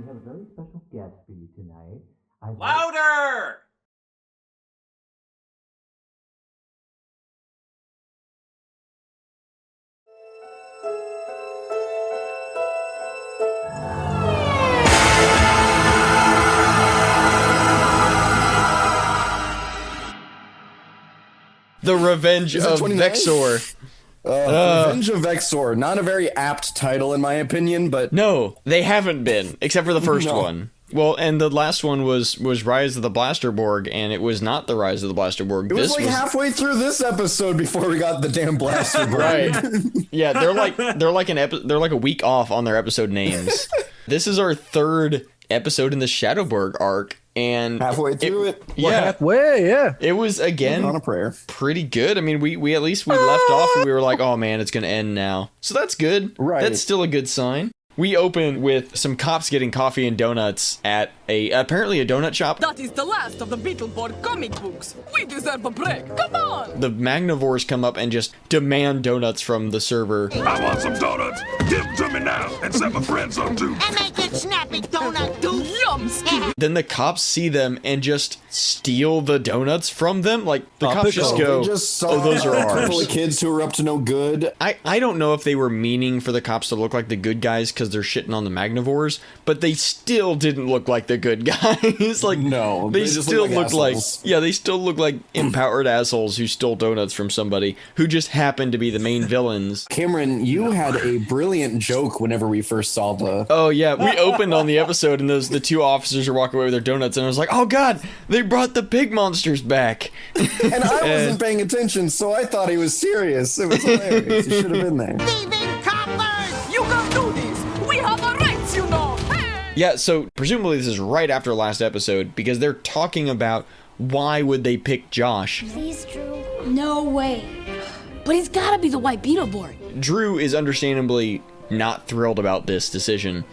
have a very special guest for you tonight. Louder! The Revenge of Vexor. Revenge of Vexor. Not a very apt title, in my opinion, but... No, they haven't been, except for the first one. Well, and the last one was Rise of the Blasterborg, and it was not the Rise of the Blasterborg. It was halfway through this episode before we got the damn Blasterborg. Right. Yeah, they're like a week off on their episode names. This is our third episode in the Shadowborg arc, and halfway through it. Yeah, halfway. Yeah, it was again on a prayer. Pretty good. I mean, we at least left off and we were like, oh man, it's gonna end now. So that's good. Right. That's still a good sign. We open with some cops getting coffee and donuts at apparently a donut shop. That is the last of the Beetleborg comic books. We deserve a break. Come on! The Magnivores come up and just demand donuts from the server. I want some donuts. Give them to me now and set my friends up too. And make it snappy donut do. Yum! Then the cops see them and just steal the donuts from them. Like the cops just go, "Oh, those are ours." A couple of kids who are up to no good. I don't know if they were meaning for the cops to look like the good guys because they're shitting on the Magnivores, but they still didn't look like the good guys. Like no, they still look like they still look like empowered assholes who stole donuts from somebody who just happened to be the main villains. Cameron, you had a brilliant joke whenever we first saw the. Oh yeah, we opened on the episode and the two officers are walking away with their donuts, and I was like, oh god, they brought the pig monsters back. And I wasn't paying attention, so I thought he was serious. It was hilarious. You should have been there. Thieving coppers! You can do this! We have a rights, you know! Hey! Yeah, so presumably this is right after last episode because they're talking about why would they pick Josh. Please, Drew. No way. But he's gotta be the white Beetleborg. Drew is understandably not thrilled about this decision.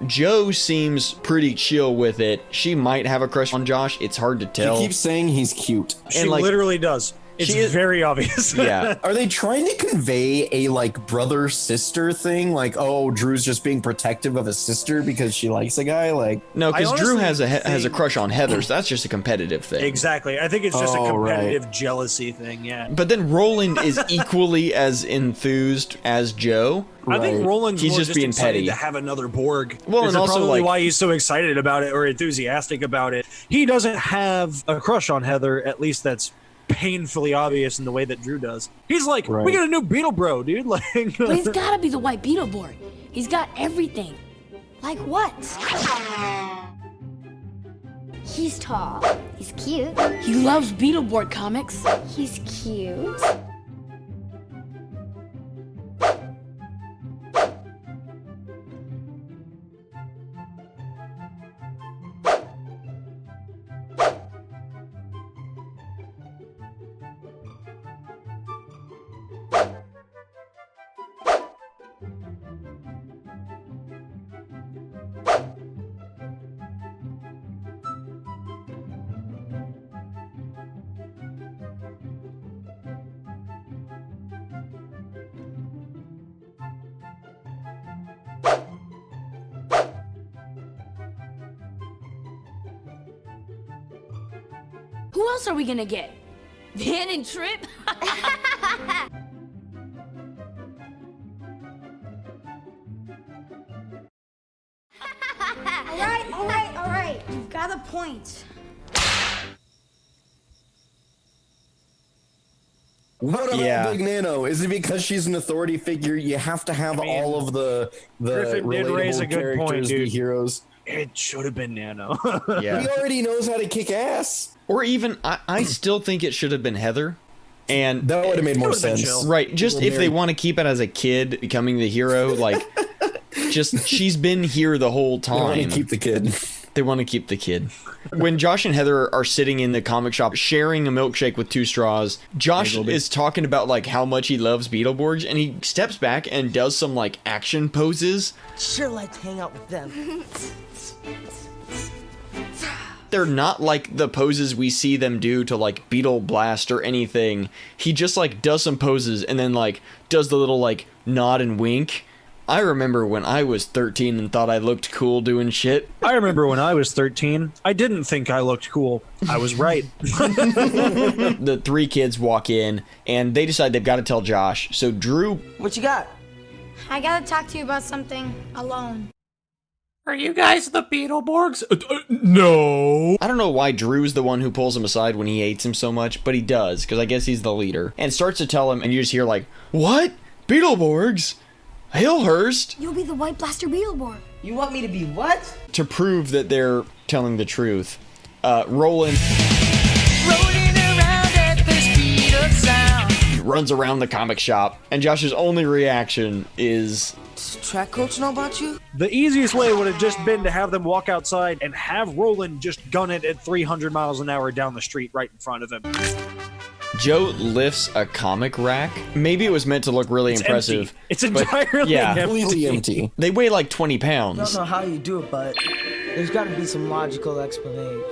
Joe seems pretty chill with it. She might have a crush on Josh. It's hard to tell. She keeps saying he's cute. She literally does. It's very obvious. Yeah. Are they trying to convey a like brother-sister thing? Like, oh, Drew's just being protective of his sister because she likes a guy? Like, no, because Drew has a crush on Heather, so that's just a competitive thing. Exactly. I think it's just a competitive jealousy thing, yeah. But then Roland is equally as enthused as Joe. I think Roland's he's more just being excited petty to have another Borg. Well, and also probably why he's so excited about it or enthusiastic about it. He doesn't have a crush on Heather, at least that's painfully obvious in the way that Drew does. He's like, we got a new Beetle bro, dude. Like, but he's gotta be the white Beetleborg. He's got everything. Like what? He's tall. He's cute. He loves Beetleborg comics. He's cute. Who else are we gonna get? Van and Trip? All right. You've got a point. What about Big Nano? Is it because she's an authority figure? You have to have all of the Griffin did raise a relatable good point, characters be dude. heroes. It should have been Nano. Yeah. He already knows how to kick ass. Or even, I still think it should have been Heather. And that would have made more sense. Right, just if they want to keep it as a kid becoming the hero, like, just, she's been here the whole time. They want to keep the kid. They want to keep the kid. When Josh and Heather are sitting in the comic shop sharing a milkshake with two straws, Josh is talking about like how much he loves Beetleborgs, and he steps back and does some like action poses. Sure like to hang out with them. They're not like the poses we see them do to like Beetle Blast or anything. He just like does some poses and then like does the little like nod and wink. I remember when I was 13 and thought I looked cool doing shit. I remember when I was 13. I didn't think I looked cool. I was right. The 3 kids walk in, and they decide they've got to tell Josh. So Drew... What you got? I gotta talk to you about something alone. Are you guys the Beetleborgs? No. I don't know why Drew's the one who pulls him aside when he hates him so much, but he does, because I guess he's the leader. And starts to tell him, and you just hear like, what? Beetleborgs? Hillhurst? You'll be the White Blaster Beetleborg. You want me to be what? To prove that they're telling the truth, Roland runs around the comic shop, and Josh's only reaction is... Does the track coach know about you? The easiest way would have just been to have them walk outside and have Roland just gun it at 300 miles an hour down the street right in front of him. Joe lifts a comic rack. Maybe it was meant to look really impressive. Empty. It's entirely completely empty. They weigh like 20 I pounds. don't know how you do it, but there's got to be some logical explanation.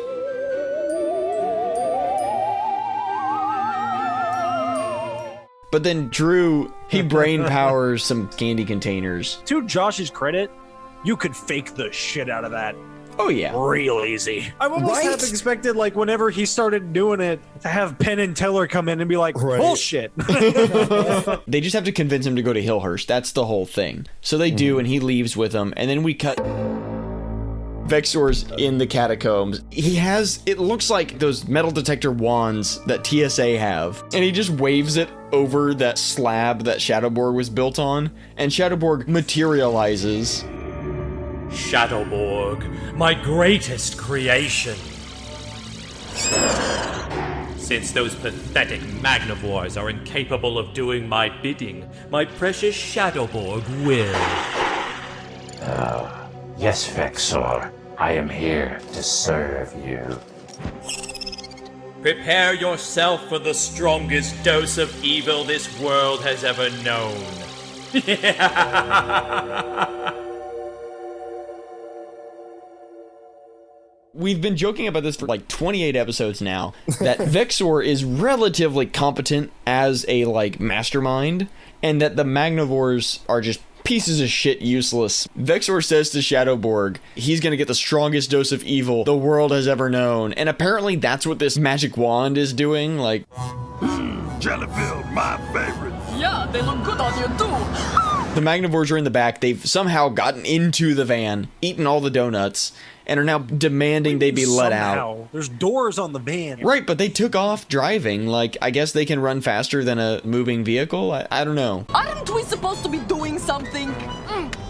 But then Drew, he brain powers some candy containers. To Josh's credit, you could fake the shit out of that. Oh yeah. Real easy. I almost half expected, like, whenever he started doing it, to have Penn and Teller come in and be like, bullshit. They just have to convince him to go to Hillhurst. That's the whole thing. So they do, and he leaves with them, and then we cut... Vexor's in the catacombs. He has, it looks like those metal detector wands that TSA have, and he just waves it over that slab that Shadowborg was built on, and Shadowborg materializes. Shadowborg, my greatest creation. Since those pathetic Magnivores are incapable of doing my bidding, my precious Shadowborg will. Yes, Vexor. I am here to serve you. Prepare yourself for the strongest dose of evil this world has ever known. We've been joking about this for like 28 episodes now, that Vexor is relatively competent as a, like, mastermind, and that the Magnivores are just pieces of shit useless. Vexor says to Shadowborg he's gonna get the strongest dose of evil the world has ever known, and apparently that's what this magic wand is doing, like... Jelly-filled, my favorite. Yeah, they look good on you too. The Magnivores are in the back. They've somehow gotten into the van, eaten all the donuts, and are now demanding they be let out. There's doors on the van. Right, but they took off driving. Like, I guess they can run faster than a moving vehicle? I don't know. Aren't we supposed to be doing something?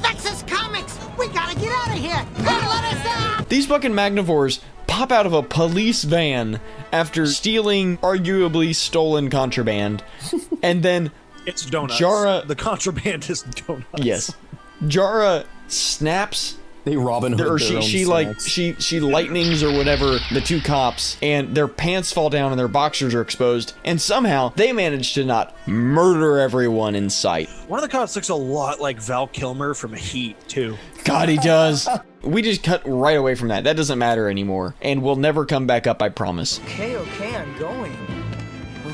Vexor's comics! We gotta get out of here! Let us out! These fucking Magnivores pop out of a police van after stealing arguably stolen contraband, and then... It's donuts. Jara... The contraband is donuts. Yes. Jara snaps... They Robin Hood or their own she like snacks. she lightnings or whatever the 2 cops, and their pants fall down and their boxers are exposed, and somehow they manage to not murder everyone in sight. One of the cops looks a lot like Val Kilmer from Heat too. God, he does. We just cut right away from that. That doesn't matter anymore, and we'll never come back up, I promise. Okay, I'm going.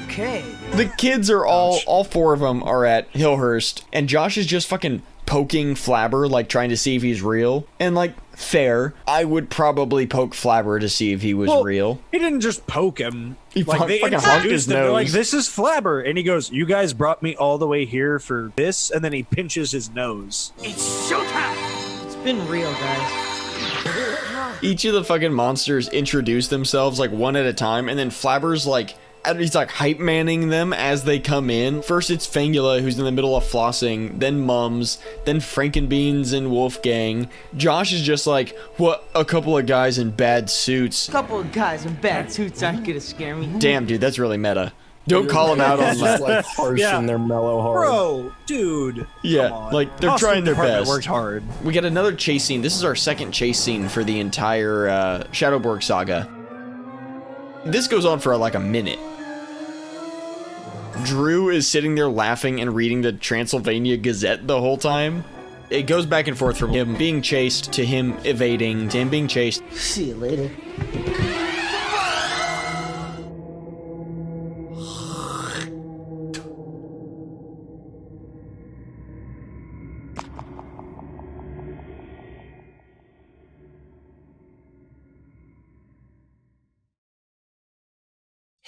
Okay. The kids are all 4 of them are at Hillhurst, and Josh is just fucking poking Flabber, like trying to see if he's real. And like, fair, I would probably poke Flabber to see if he was real. He didn't just poke him. He like, they fucking honked his They're like, nose. this is Flabber. And he goes, you guys brought me all the way here for this? And then he pinches his nose. It's showtime! It's been real, guys. Each of the fucking monsters introduce themselves like one at a time, and then Flabber's like, he's like hype manning them as they come in. First it's Fangula, who's in the middle of flossing, then Mums, then Frankenbeans and Wolfgang. Josh is just like, what, a couple of guys in bad suits. A couple of guys in bad suits aren't gonna scare me. Damn, dude, that's really meta. Don't call them out on Just that. like harsh and they're mellow hard. Bro, dude. Yeah, come on. like they're Costume trying their department best. Worked hard. We get another chase scene. This is our second chase scene for the entire Shadowborg saga. This goes on for like a minute. Drew is sitting there laughing and reading the Transylvania Gazette the whole time. It goes back and forth from him being chased to him evading to him being chased. See you later.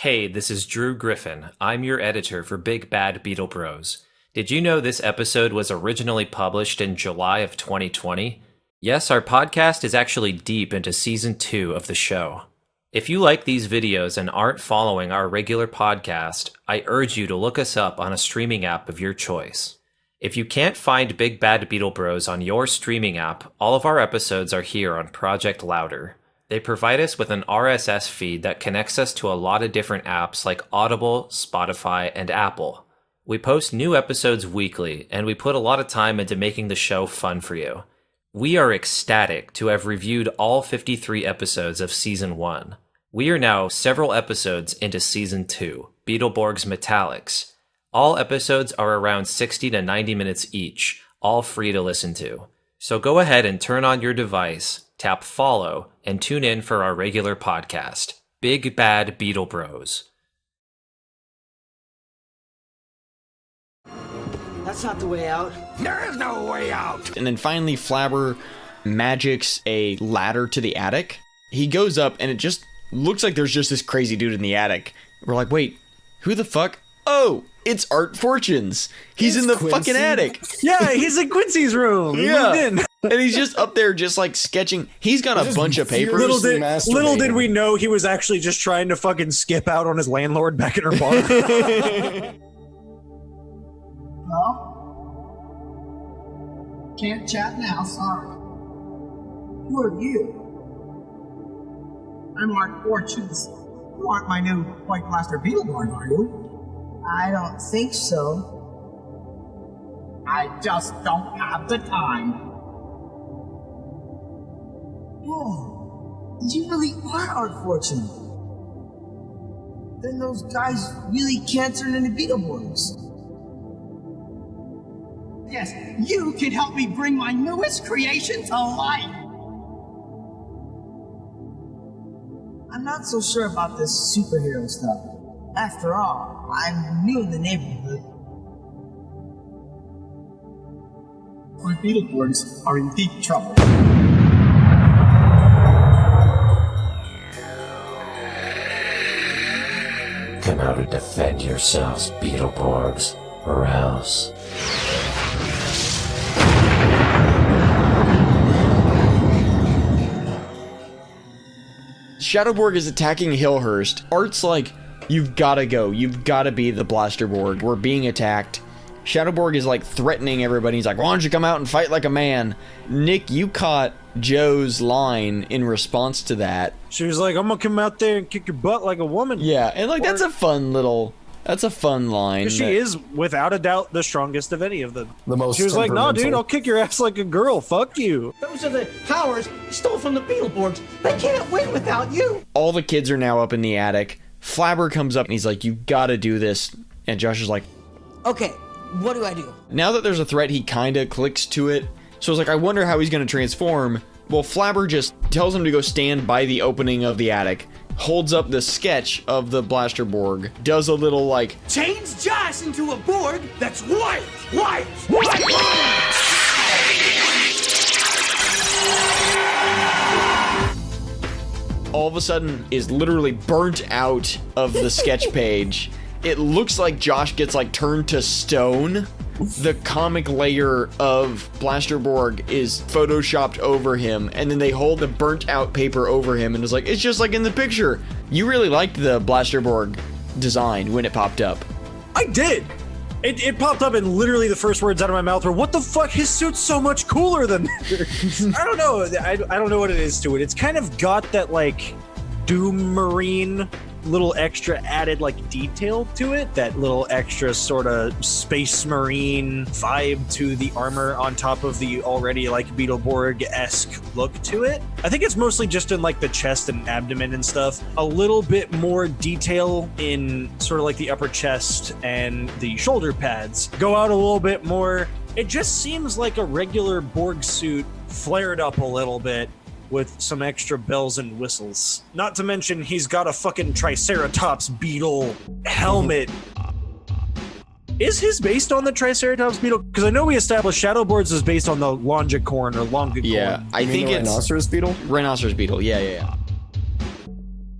Hey, this is Drew Griffin. I'm your editor for Big Bad Beetle Bros. Did you know this episode was originally published in July of 2020? Yes, our podcast is actually deep into Season 2 of the show. If you like these videos and aren't following our regular podcast, I urge you to look us up on a streaming app of your choice. If you can't find Big Bad Beetle Bros on your streaming app, all of our episodes are here on Project Louder. They provide us with an RSS feed that connects us to a lot of different apps like Audible, Spotify, and Apple. We post new episodes weekly, and we put a lot of time into making the show fun for you. We are ecstatic to have reviewed all 53 episodes of Season 1. We are now several episodes into Season 2, Beetleborg's Metallics. All episodes are around 60 to 90 minutes each, all free to listen to. So go ahead and turn on your device, tap follow, and tune in for our regular podcast, Big Bad Beetle Bros. That's not the way out. There is no way out. And then finally, Flabber magics a ladder to the attic. He goes up, and it just looks like there's just this crazy dude in the attic. We're like, wait, who the fuck? Oh, it's Art Fortunes. He's in the fucking attic. Yeah, he's in Quincy's room. He moved in. And he's just up there just like sketching. He's got a bunch of papers. Little did we know he was actually just trying to fucking skip out on his landlord back in her bar. No? Can't chat now, sorry. Who are you? I'm Art Fortunes. You aren't my new White Blaster Beetleborg, are you? I don't think so. I just don't have the time. Whoa, you really are Art Fortune. Then those guys really can't turn into Beetleborgs. Yes, you can help me bring my newest creation to life. I'm not so sure about this superhero stuff. After all, I'm new in the neighborhood. My Beetleborgs are in deep trouble. Come out and defend yourselves, Beetleborgs, or else. Shadowborg is attacking Hillhurst. Art's like, you've gotta go. You've gotta be the Blasterborg. We're being attacked. Shadowborg is like threatening everybody. He's like, why don't you come out and fight like a man? Nick, you caught Joe's line in response to that. She was like, I'm gonna come out there and kick your butt like a woman. Yeah, and like that's a fun line. Because she is, without a doubt, the strongest of any of them. The most. She was like, no, dude, I'll kick your ass like a girl. Fuck you. Those are the powers you stole from the Beetleborgs. They can't win without you. All the kids are now up in the attic. Flabber comes up and he's like, you gotta do this. And Josh is like, Okay, what do I do? now that there's a threat, he kinda clicks to it. So it's like, I wonder how he's gonna transform. Well, Flabber just tells him to go stand by the opening of the attic, holds up the sketch of the Blasterborg, does a little like, Change Josh into a Borg that's white! all of a sudden is literally burnt out of the sketch page. It looks like Josh gets like turned to stone. The comic layer of Blasterborg is photoshopped over him, and then they hold the burnt out paper over him, and it's like, it's just like in the picture. You really liked the Blasterborg design when it popped up. I did. It popped up, and literally the first words out of my mouth were, what the fuck? His suit's so much cooler than I don't know. I don't know what it is to it. It's kind of got that, like, Doom Marine little extra added, like, detail to it. That little extra sort of Space Marine vibe to the armor on top of the already, like, Beetleborg-esque look to it. I think it's mostly just in, like, the chest and abdomen and stuff. A little bit more detail in sort of, like, the upper chest and the shoulder pads. Go out a little bit more. It just seems like a regular Borg suit flared up a little bit with some extra bells and whistles. Not to mention, he's got a fucking Triceratops beetle helmet. Is his based on the Triceratops beetle? Because I know we established Shadowborg's is based on the Longicorn or Longicorn. Yeah, I think it's Rhinoceros beetle. Rhinoceros beetle. Yeah.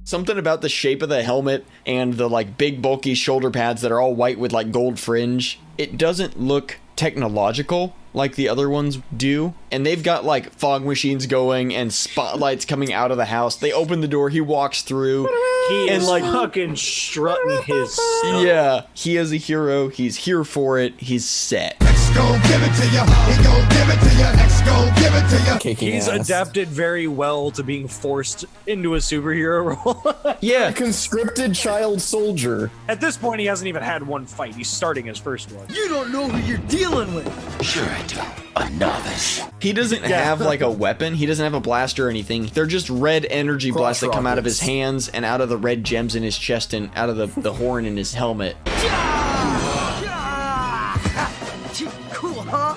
Something about the shape of the helmet and the like big bulky shoulder pads that are all white with like gold fringe. It doesn't look technological like the other ones do. And they've got like fog machines going and spotlights coming out of the house. They open the door, he walks through. He and is like fucking strutting his stuff. Yeah, he is a hero. He's here for it. He's set. Gon' give it to ya. He gon' give it to ya. X gon' give it to ya. Kicking He's ass. adapted very well to being forced into a superhero role. Yeah. Conscripted child soldier. At this point, he hasn't even had one fight. He's starting his first one. You don't know who you're dealing with. Sure I do. A novice. He doesn't have like a weapon. He doesn't have a blaster or anything. They're just red energy blasts that come out of his hands and out of the red gems in his chest and out of the horn in his helmet. Cool, huh?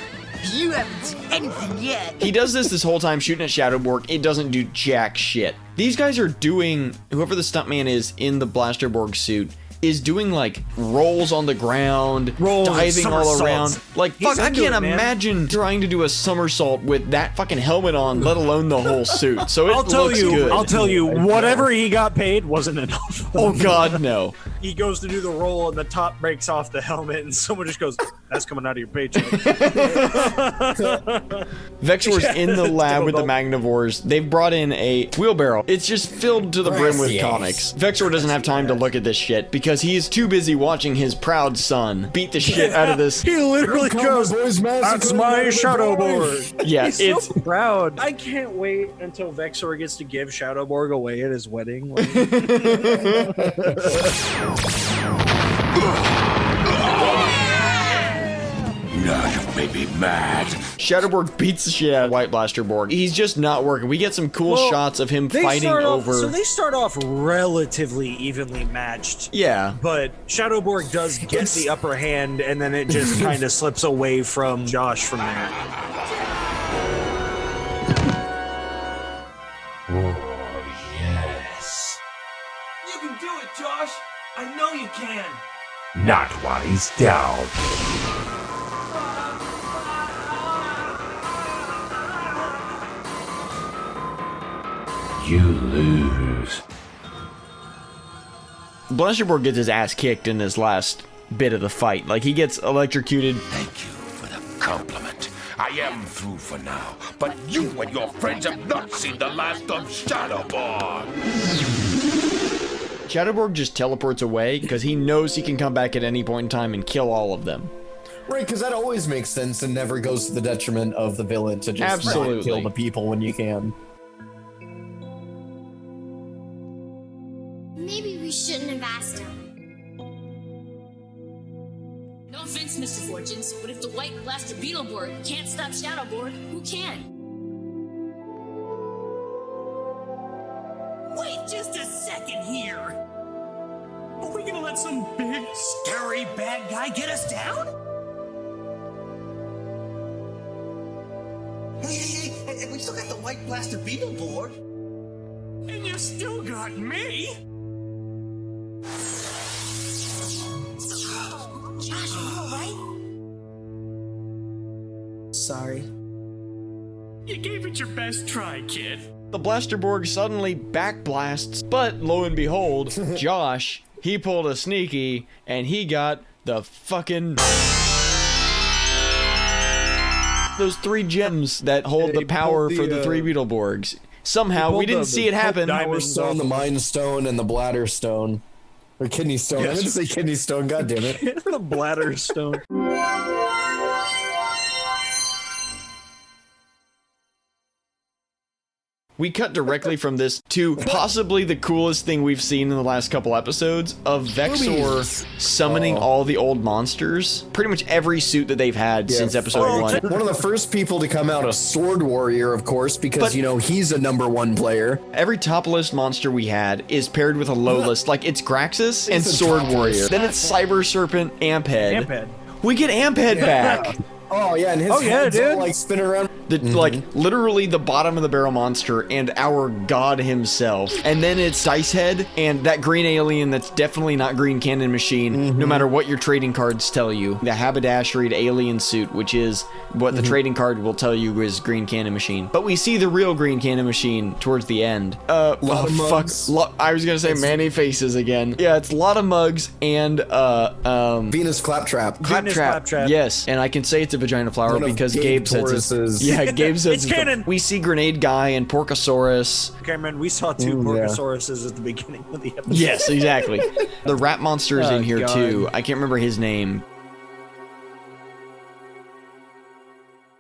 You haven't seen anything yet. He does this whole time shooting at Shadowborg. It doesn't do jack shit. These guys are doing, whoever the stuntman is in the Blasterborg suit, is doing like rolls on the ground, diving all around. Like, fuck, I can't imagine trying to do a somersault with that fucking helmet on, let alone the whole suit. So it looks good. I'll tell you, whatever he got paid wasn't enough. Oh god, no. He goes to do the roll and the top breaks off the helmet and someone just goes, that's coming out of your paycheck. Vexor's in the lab with the Magnivores. They've brought in a wheelbarrow. It's just filled to the brim with comics. Vexor doesn't have time to look at this shit because he is too busy watching his proud son beat the shit out of this. He literally goes, that's my Shadowborg. Yeah, He's it's so proud. I can't wait until Vexor gets to give Shadowborg away at his wedding. Now you may be mad. Shadowborg beats the shit out of White Blasterborg. He's just not working. We get some cool shots of him fighting over. So they start off relatively evenly matched. Yeah. But Shadowborg does get the upper hand, and then it just kind of slips away from Josh from there. Oh, yes. You can do it, Josh. I know you can. Not while he's down. You lose. Blasterborg gets his ass kicked in this last bit of the fight. Like, he gets electrocuted. Thank you for the compliment. I am through for now, but you and your friends have not seen the last of Shadowborg. Shadowborg just teleports away because he knows he can come back at any point in time and kill all of them. Right, because that always makes sense and never goes to the detriment of the villain to just not kill the people when you can. Maybe we shouldn't have asked him. No offense, Mr. Fortunes, but if the White Blaster Beetleborg can't stop Shadowborg, who can? Wait just a second here. Are we gonna let some big, scary, bad guy get us down? Hey, we still got the White Blaster Beetleborg. And you still got me. Josh, are you alright? Sorry. You gave it your best try, kid. The Blasterborg suddenly backblasts, but lo and behold, Josh, he pulled a sneaky, and he got the fucking... those 3 gems that hold the power for the 3 Beetleborgs. Somehow, we didn't see it happen. Power Stone, the Mind Stone, and the Bladder Stone. Or Kidney Stone. Yes. I meant to say Kidney Stone, god damn it. The Bladder Stone. We cut directly from this to possibly the coolest thing we've seen in the last couple episodes of Vexor summoning all the old monsters. Pretty much every suit that they've had since episode 1. One of the first people to come out, a Sword Warrior, of course, because, you know, he's a #1 player. Every top list monster we had is paired with a low list. Like, it's Graxus and It's a Sword top Warrior. list. Then it's Cyber Serpent, Amphead. Amphead. We get Amphead back. Oh yeah, and his head's all, like spinning around. Like literally the bottom of the barrel monster and our god himself. And then it's Dice Head and that green alien that's definitely not Green Cannon Machine, no matter what your trading cards tell you. The haberdasheried alien suit, which is what the trading card will tell you is Green Cannon Machine. But we see the real Green Cannon Machine towards the end. I was gonna say Manny Faces again. Yeah, it's a lot of mugs and Venus Claptrap. Claptrap. Yes, and I can say it's a vagina flower because Gabe says it's... Yeah, Gabe says it's canon. We see Grenade Guy and Porkosaurus. Cameron, we saw two Porkosauruses at the beginning of the episode. Yes, exactly. The rat monster is in here too. I can't remember his name.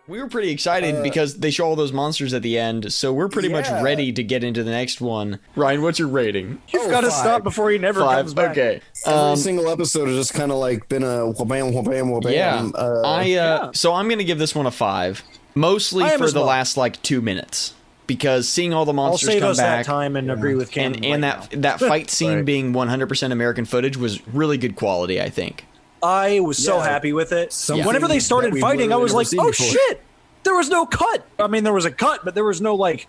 We were pretty excited because they show all those monsters at the end, so we're pretty much ready to get into the next one. Ryan, what's your rating? You've got to stop before he never comes back. Okay. Every single episode has just kind of like been a wha-bam, wha-bam, wha-bam. Yeah. So I'm going to give this one a 5. Mostly for the last like 2 minutes. Because seeing all the monsters come back... I'll save us that time and agree with Cameron and that fight scene being 100% American footage was really good quality, I think. I was so happy with it. Whenever they started fighting, I was like, oh shit! There was no cut! I mean, there was a cut, but there was no, like...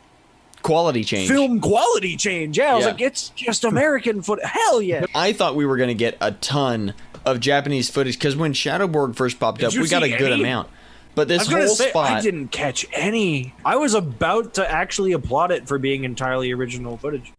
quality change. Film quality change. Yeah, I was like, it's just American footage. Hell yeah! I thought we were going to get a ton of Japanese footage, because when Shadowborg first popped up, we got a good amount. But this whole spot... I didn't catch any. I was about to actually applaud it for being entirely original footage.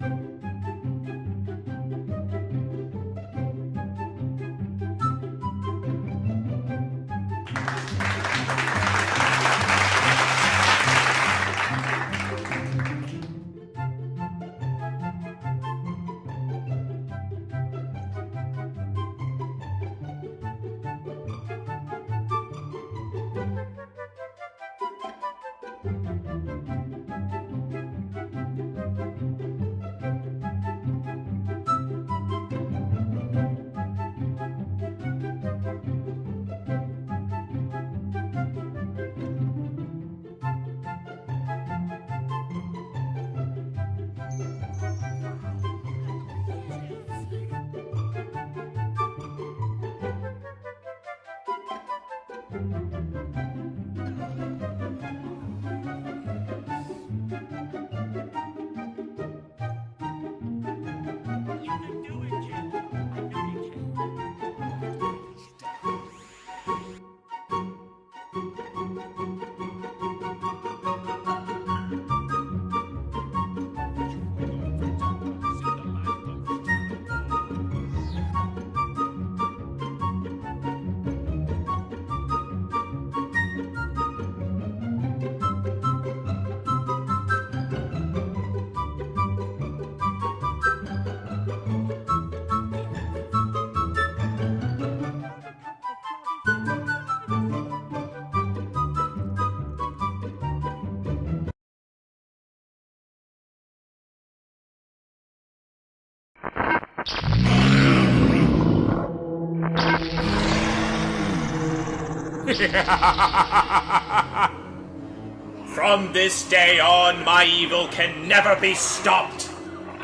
From this day on, my evil can never be stopped,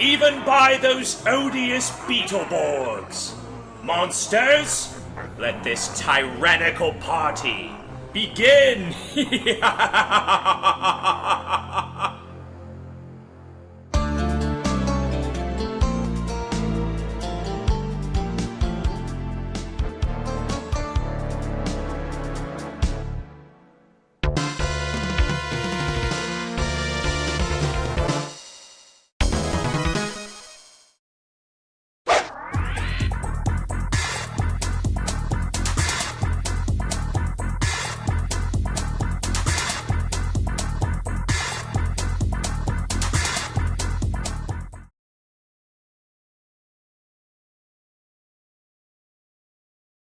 even by those odious Beetleborgs. Monsters, let this tyrannical party begin!